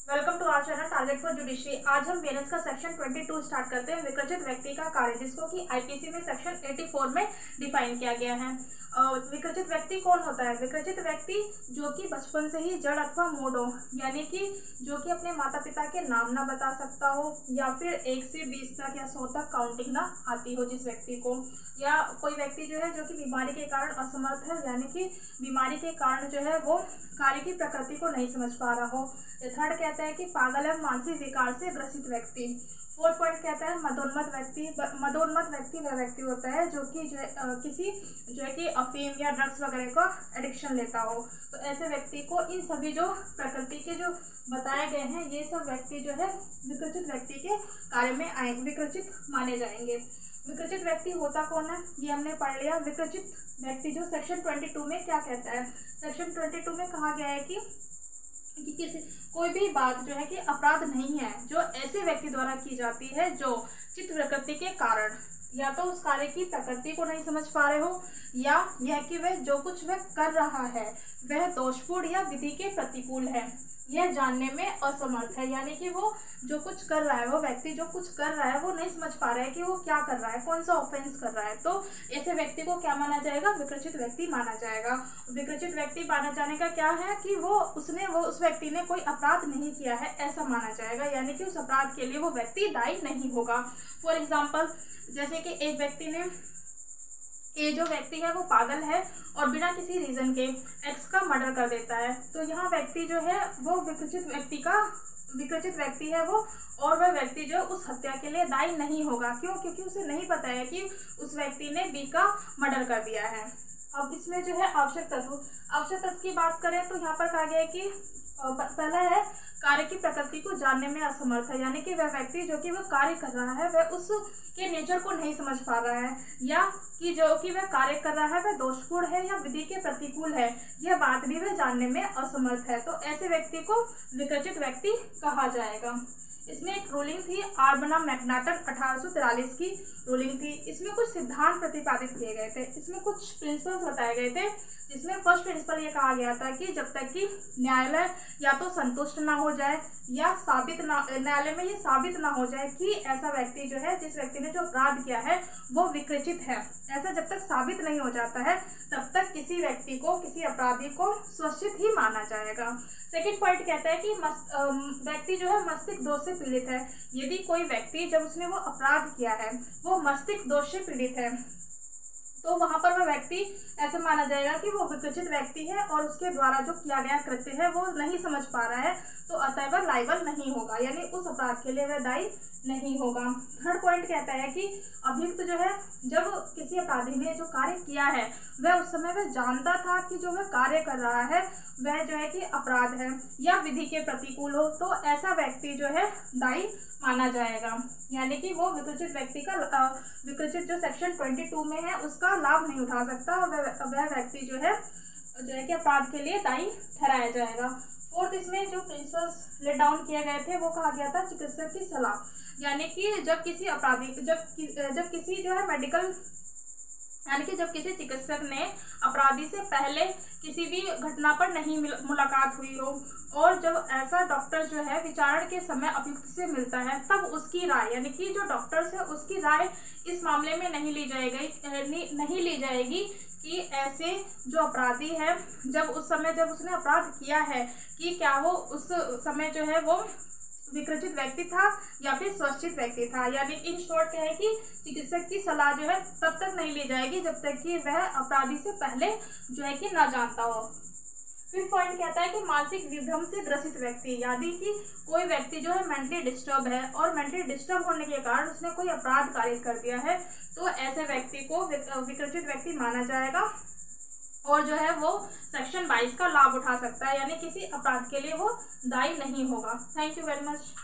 Welcome to our channel target for judiciary. आज हम BNS का सेक्शन 22 स्टार्ट करते हैं, विकृचित व्यक्ति का कार्य, जिसको कि आईपीसी में सेक्शन 84 में डिफाइन किया गया है। विकृचित व्यक्ति कौन होता है? विकृचित व्यक्ति जो कि बचपन से ही जड़ अथवा मूड हो, यानी कि जो कि अपने माता पिता के नाम ना बता सकता हो, या फिर 1 से 20 तक या 100 तक काउंटिंग ना आती हो जिस व्यक्ति को, या कोई व्यक्ति जो है जो कि बीमारी के कारण असमर्थ है, यानी कि बीमारी के कारण जो है वो कार्य की प्रकृति को नहीं समझ पा रहा हो। थर्ड कहता है कि पागल है, मानसिक विकार से ग्रसित व्यक्ति। फोर्थ पॉइंट कहता है मदोन्मत्त व्यक्ति। मदोन्मत्त व्यक्ति वह व्यक्ति होता है जो कि किसी जो है कि अफीम या ड्रग्स वगैरह का एडिक्शन लेता हो। तो ऐसे व्यक्ति को इन सभी जो प्रकृति के जो बताए गए हैं ये सब व्यक्ति जो है विकृचित व्यक्ति के कार्य में आएंगे, विकृचित माने जाएंगे। विकृचित व्यक्ति होता कौन है ये हमने पढ़ लिया। विकृचित व्यक्ति जो सेक्शन 22 में क्या कहता है? सेक्शन 22 में कहा गया है कि किसी कोई भी बात जो है कि अपराध नहीं है जो ऐसे व्यक्ति द्वारा की जाती है जो चित्त प्रकृति के कारण या तो उस कार्य की प्रकृति को नहीं समझ पा रहे हो, या यह कि वह जो कुछ वह कर रहा है वह दोषपूर्ण या विधि के प्रतिकूल है, यह जानने में असमर्थ है। यानी कि वो जो कुछ कर रहा है, वो व्यक्ति जो कुछ कर रहा है वो नहीं समझ पा रहा है कि वो क्या कर रहा है, कौन सा ऑफेंस कर रहा है। तो ऐसे व्यक्ति को क्या माना जाएगा? विकृचित व्यक्ति माना जाएगा। विकृचित व्यक्ति माना जाने का क्या है कि वो उस व्यक्ति ने कोई अपराध नहीं किया है ऐसा माना जाएगा, यानी कि उस अपराध के लिए वो व्यक्ति दायी नहीं होगा। फॉर एग्जाम्पल, जैसे कि एक व्यक्ति ने ये जो व्यक्ति है वो पागल है और बिना किसी रीजन के एक्स का मर्डर कर देता है, तो यहाँ व्यक्ति जो है वो विकृचित व्यक्ति है वो, और वह व्यक्ति जो उस हत्या के लिए दायी नहीं होगा। क्यों? क्योंकि उसे नहीं पता है कि उस व्यक्ति ने बी का मर्डर कर दिया है। अब इसमें जो है आवश्यक तत्व की बात करें तो यहाँ पर कहा गया है कि पहला है कार्य की प्रकृति को जानने में असमर्थ है, यानी कि वह व्यक्ति जो कि वह कार्य कर रहा है वह उसके नेचर को नहीं समझ पा रहा है, या कि जो कि वह कार्य कर रहा है वह दोषपूर्ण है या विधि के प्रतिकूल है, यह बात भी वह जानने में असमर्थ है। तो ऐसे व्यक्ति को विकृचित व्यक्ति कहा जाएगा। इसमें एक रूलिंग थी आर बनाम मैकनाटन 1843 की रूलिंग थी। इसमें कुछ सिद्धांत प्रतिपादित किए गए थे, इसमें कुछ प्रिंसिपल्स बताए गए थे, जिसमें फर्स्ट प्रिंसिपल ये कहा गया था कि जब तक कि न्यायालय या तो संतुष्ट ना हो जाए या न्यायालय में ये साबित ना हो जाए कि ऐसा व्यक्ति जो है, जिस व्यक्ति ने जो अपराध किया है वो विकृचित है, ऐसा जब तक साबित नहीं हो जाता है तब तक किसी व्यक्ति को, किसी अपराधी को स्वच्छित ही माना जाएगा। सेकंड पॉइंट कहता है कि व्यक्ति जो है मस्तिष्क दोष से पीड़ित है। यदि कोई व्यक्ति जब उसने वो अपराध किया है वो मस्तिष्क दोष से पीड़ित है तो वहां पर वह व्यक्ति ऐसा माना जाएगा कि वो विकृचित व्यक्ति है और उसके द्वारा जो किया गया कृत्य है वो नहीं समझ पा रहा है, तो अतः वह लायबल नहीं होगा, यानी उस अपराध के लिए वह दायी नहीं होगा। थर्ड पॉइंट कहता है कि अभियुक्त जो है जब किसी अपराधी ने जो कार्य किया है वह उस समय वह जानता था कि जो वह कार्य कर रहा है वह जो है कि अपराध है या विधि के प्रतिकूल हो, तो ऐसा व्यक्ति जो है दायी माना जाएगा, यानी कि वो विकृचित व्यक्ति का विकृचित जो सेक्शन 22 में है उसका लाभ नहीं उठा सकता और वह व्यक्ति जो है कि अपराध के लिए दायी ठहराया जाएगा। फोर्थ, इसमें जो प्रिंसिपल्स लेट डाउन किए गए थे वो कहा गया था चिकित्सक की सलाह, यानी कि जब किसी अपराधी जब किसी जो है मेडिकल, यानी कि जब किसी चिकित्सक ने अपराधी से पहले किसी भी घटना पर नहीं मुलाकात हुई हो और जब ऐसा डॉक्टर जो है विचारण के समय अभियुक्त से मिलता है तब उसकी राय, यानी कि जो डॉक्टर्स है उसकी राय इस मामले में नहीं ली जाएगी कि ऐसे जो अपराधी है जब उसने अपराध किया है कि क्या वो उस समय जो है वो विकृचित व्यक्ति था या फिर स्वच्छित व्यक्ति था। यानी इन शॉर्ट क्या है कि चिकित्सक की सलाह जो है तब तक नहीं ली जाएगी जब तक कि वह अपराधी से पहले जो है कि ना जानता हो। फिफ्थ पॉइंट कहता है कि मानसिक विभ्रम से ग्रसित व्यक्ति, यानी कि कोई व्यक्ति जो है मेंटली डिस्टर्ब है और मेंटली डिस्टर्ब होने के कारण उसने कोई अपराध कार्य कर दिया है, तो ऐसे व्यक्ति को विकृचित व्यक्ति माना जाएगा और जो है वो सेक्शन 22 का लाभ उठा सकता है, यानी किसी अपराध के लिए वो दायी नहीं होगा। Thank you very much.